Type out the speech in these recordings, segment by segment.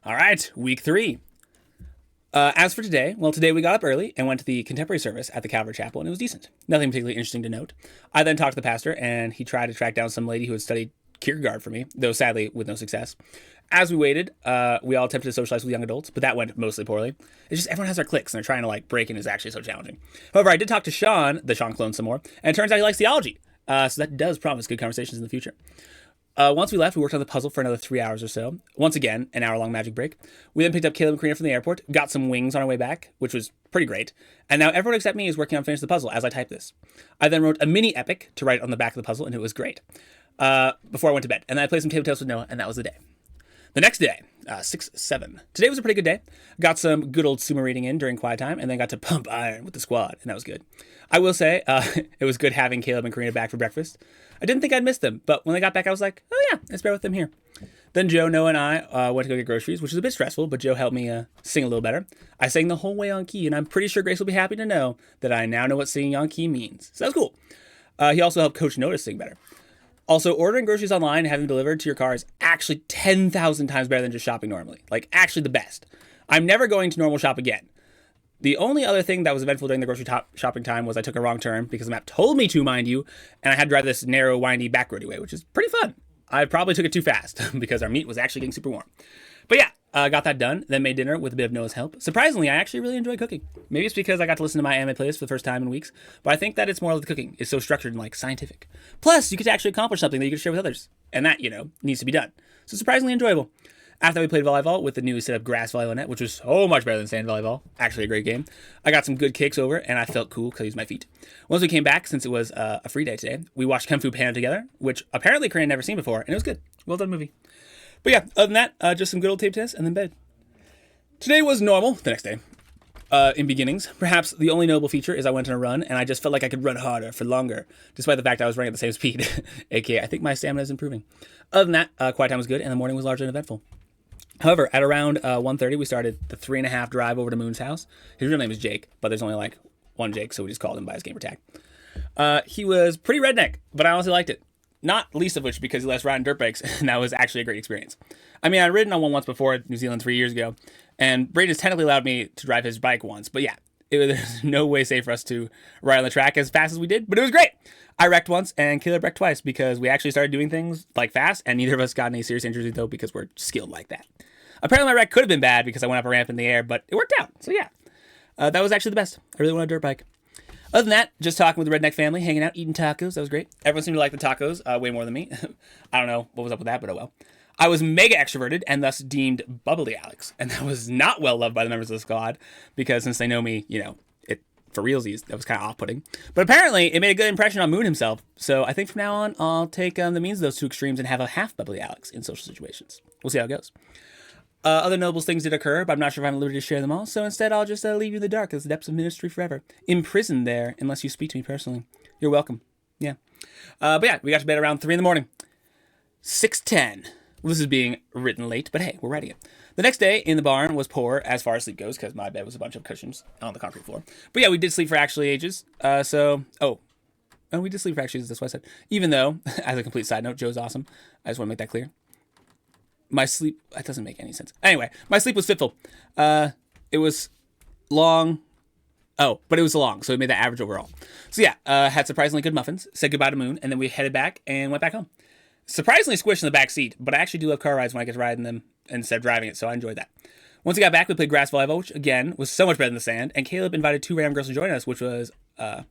All right, week 3. As for today, well, today we got up early and went to the contemporary service at the Calvary Chapel, and it was decent. Nothing particularly interesting to note. I then talked to the pastor, and he tried to track down some lady who had studied Kierkegaard for me, though sadly with no success. As we waited, we all attempted to socialize with young adults, but that went mostly poorly. It's just everyone has their cliques, and they're trying to break in is actually so challenging. However, I did talk to Sean, the Sean clone, some more, and it turns out he likes theology. So that does promise good conversations in the future. Once we left, we worked on the puzzle for another 3 hours or so. Once again, an hour-long magic break. We then picked up Caleb and Karina from the airport, got some wings on our way back, which was pretty great. And now everyone except me is working on finishing the puzzle as I type this. I then wrote a mini epic to write on the back of the puzzle, and it was great. Before I went to bed. And then I played some table tennis with Noah, and that was the day. The next day, 6-7. Today was a pretty good day. Got some good old sumo reading in during quiet time, and then got to pump iron with the squad, and that was good. I will say, it was good having Caleb and Karina back for breakfast. I didn't think I'd miss them, but when they got back, I was like, oh yeah, let's bear with them here. Then Joe, Noah, and I went to go get groceries, which was a bit stressful, but Joe helped me sing a little better. I sang the whole way on key, and I'm pretty sure Grace will be happy to know that I now know what singing on key means. So that was cool. He also helped Coach Noah sing better. Also, ordering groceries online and having them delivered to your car is actually 10,000 times better than just shopping normally. Actually the best. I'm never going to normal shop again. The only other thing that was eventful during the grocery shopping time was I took a wrong turn because the map told me to, mind you, and I had to drive this narrow, windy, back roady way, which is pretty fun. I probably took it too fast because our meat was actually getting super warm. But yeah, got that done, then made dinner with a bit of Noah's help. Surprisingly, I actually really enjoy cooking. Maybe it's because I got to listen to my anime playlist for the first time in weeks, but I think that it's more of the cooking is so structured and scientific. Plus, you get to actually accomplish something that you can share with others, and that, needs to be done. So surprisingly enjoyable. After that, we played volleyball with the new set up grass volleyball net, which was so much better than sand volleyball. Actually, a great game. I got some good kicks over, and I felt cool because I used my feet. Once we came back, since it was a free day today, we watched Kung Fu Panda together, which apparently Korean had never seen before, and it was good. Well done movie. But yeah, other than that, just some good old tape tennis and then bed. Today was normal, the next day. In beginnings, perhaps the only notable feature is I went on a run, and I just felt like I could run harder for longer, despite the fact I was running at the same speed. AKA, I think my stamina is improving. Other than that, quiet time was good, and the morning was largely uneventful. However, at around 1:30, we started the 3.5 drive over to Moon's house. His real name is Jake, but there's only one Jake, so we just called him by his gamer tag. He was pretty redneck, but I honestly liked it. Not least of which because he lets riding dirt bikes, and that was actually a great experience. I mean, I'd ridden on one once before in New Zealand 3 years ago, and Braden has technically allowed me to drive his bike once, but yeah, there's no way safe for us to ride on the track as fast as we did, but it was great. I wrecked once, and Caleb wrecked twice because we actually started doing things fast, and neither of us got any serious injuries though because we're skilled like that. Apparently my wreck could have been bad because I went up a ramp in the air, but it worked out, so yeah. That was actually the best. I really wanted a dirt bike. Other than that, just talking with the redneck family, hanging out, eating tacos. That was great. Everyone seemed to like the tacos way more than me. I don't know what was up with that, but oh well. I was mega extroverted and thus deemed bubbly Alex, and that was not well loved by the members of the squad because since they know me, it for realsies, that was kind of off-putting. But apparently, it made a good impression on Moon himself. So I think from now on, I'll take the means of those two extremes and have a half bubbly Alex in social situations. We'll see how it goes. Other notable things did occur, but I'm not sure if I'm at liberty to share them all, so instead I'll just leave you in the dark as the depths of ministry forever. Imprisoned there, unless you speak to me personally. You're welcome. Yeah. But yeah, we got to bed around 3 in the morning. 6:10. Well, this is being written late, but hey, we're writing it. The next day in the barn was poor as far as sleep goes, because my bed was a bunch of cushions on the concrete floor. But yeah, we did sleep for actually ages. We did sleep for actually ages, that's what I said. Even though, as a complete side note, Joe's awesome. I just want to make that clear. My sleep, that doesn't make any sense. Anyway, my sleep was fitful. It was long. Oh, but it was long, so it made that average overall. So yeah, had surprisingly good muffins, said goodbye to Moon, and then we headed back and went back home. Surprisingly squished in the back seat, but I actually do love car rides when I get to ride in them instead of driving it, so I enjoyed that. Once we got back, we played grass volleyball, which again was so much better than the sand, and Caleb invited 2 random girls to join us, which was a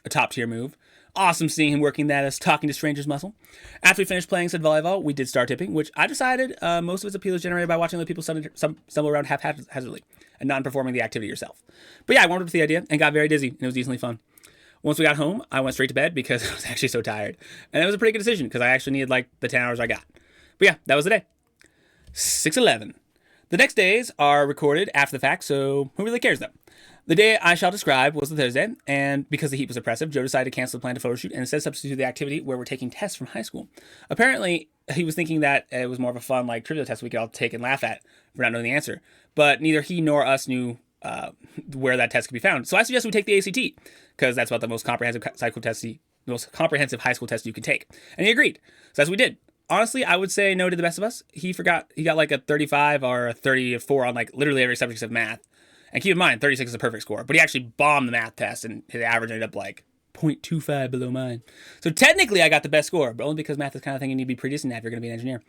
top tier move. Awesome seeing him working that as talking to strangers muscle. After we finished playing said volleyball, we did star tipping, which I decided most of its appeal is generated by watching other people stumble around haphazardly and not performing the activity yourself. But yeah, I warmed up to the idea and got very dizzy, and it was decently fun. Once we got home, I went straight to bed because I was actually so tired. And it was a pretty good decision because I actually needed the 10 hours I got. But yeah, that was the day. 6:11. The next days are recorded after the fact, so who really cares though? The day I shall describe was the Thursday, and because the heat was oppressive, Joe decided to cancel the planned photo shoot and instead substitute the activity where we're taking tests from high school. Apparently, he was thinking that it was more of a fun trivia test we could all take and laugh at for not knowing the answer. But neither he nor us knew where that test could be found. So I suggest we take the ACT, because that's about the most comprehensive high school test you can take. And he agreed. So that's what we did. honestly, I would say no to the best of us. He got like a 35 or a 34 on like literally every subject of math. And keep in mind, 36 is a perfect score. But he actually bombed the math test, and his average ended up like 0.25 below mine. So technically, I got the best score, but only because math is the kind of thing you need to be pretty decent at if you're going to be an engineer.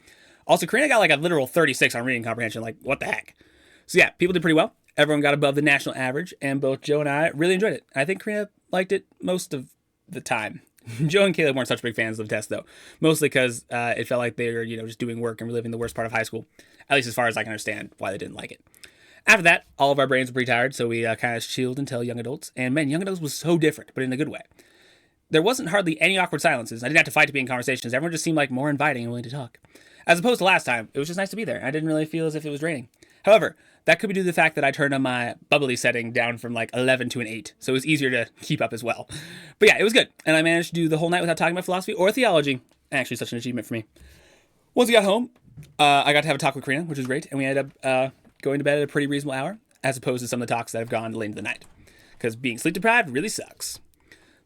Also, Karina got like a literal 36 on reading comprehension. Like, what the heck? So yeah, people did pretty well. Everyone got above the national average, and both Joe and I really enjoyed it. I think Karina liked it most of the time. Joe and Caleb weren't such big fans of the test, though, mostly because it felt like they were, just doing work and reliving the worst part of high school, at least as far as I can understand why they didn't like it. After that, all of our brains were pretty tired, so we kind of chilled until young adults. And man, young adults was so different, but in a good way. There wasn't hardly any awkward silences. I didn't have to fight to be in conversations. Everyone just seemed like more inviting and willing to talk. As opposed to last time, it was just nice to be there. I didn't really feel as if it was draining. However, that could be due to the fact that I turned on my bubbly setting down from like 11 to an 8, so it was easier to keep up as well. But yeah, it was good, and I managed to do the whole night without talking about philosophy or theology. Actually, such an achievement for me. Once we got home, I got to have a talk with Karina, which was great, and we ended up going to bed at a pretty reasonable hour, as opposed to some of the talks that have gone late into the night, because being sleep deprived really sucks.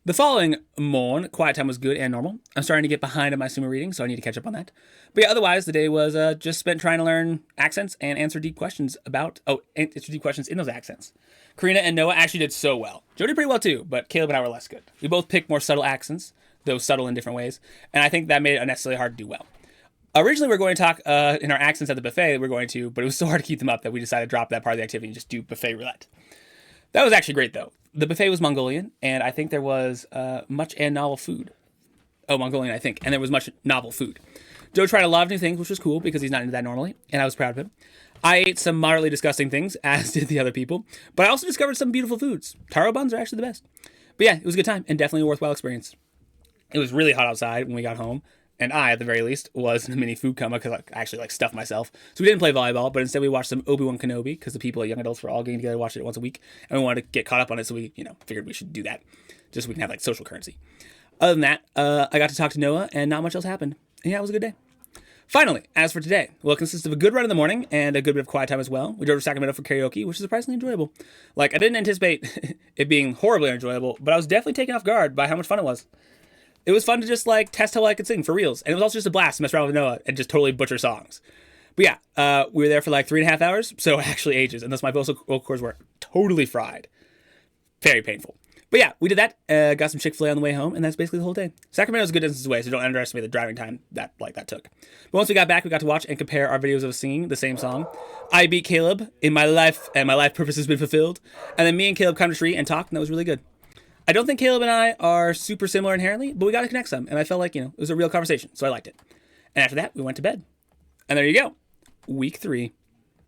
The following morn, quiet time was good and normal. I'm starting to get behind on my sumo reading, so I need to catch up on that. But yeah, otherwise, the day was just spent trying to learn accents and answer deep questions in those accents. Karina and Noah actually did so well. Joe did pretty well too, but Caleb and I were less good. We both picked more subtle accents, though subtle in different ways, and I think that made it unnecessarily hard to do well. Originally, we were going to talk in our accents at the buffet, but it was so hard to keep them up that we decided to drop that part of the activity and just do buffet roulette. That was actually great, though. The buffet was Mongolian, and I think there was much and novel food. Oh, Mongolian, I think. And there was much novel food. Joe tried a lot of new things, which was cool because he's not into that normally, and I was proud of him. I ate some moderately disgusting things, as did the other people, but I also discovered some beautiful foods. Taro buns are actually the best. But yeah, it was a good time, and definitely a worthwhile experience. It was really hot outside when we got home, and I, at the very least, was in a mini food coma because I actually stuffed myself. So we didn't play volleyball, but instead we watched some Obi-Wan Kenobi because the people at Young Adults were all getting together to watch it once a week, and we wanted to get caught up on it, so we, figured we should do that, just so we can have social currency. Other than that, I got to talk to Noah, and not much else happened. And yeah, it was a good day. Finally, as for today, well, it consists of a good run in the morning and a good bit of quiet time as well. We drove to Sacramento for karaoke, which is surprisingly enjoyable. I didn't anticipate it being horribly enjoyable, but I was definitely taken off guard by how much fun it was. It was fun to just test how well I could sing for reals. And it was also just a blast to mess around with Noah and just totally butcher songs. But yeah, we were there for 3.5 hours, so actually ages. And thus my vocal cords were totally fried. Very painful. But yeah, we did that, got some Chick-fil-A on the way home, and that's basically the whole day. Sacramento's a good distance away, so don't underestimate the driving time that took. But once we got back, we got to watch and compare our videos of singing the same song. I beat Caleb in my life, and my life purpose has been fulfilled. And then me and Caleb come to tree and talked, and that was really good. I don't think Caleb and I are super similar inherently, but we got to connect some, and I felt like, it was a real conversation, so I liked it. And after that, we went to bed. And there you go. Week 3.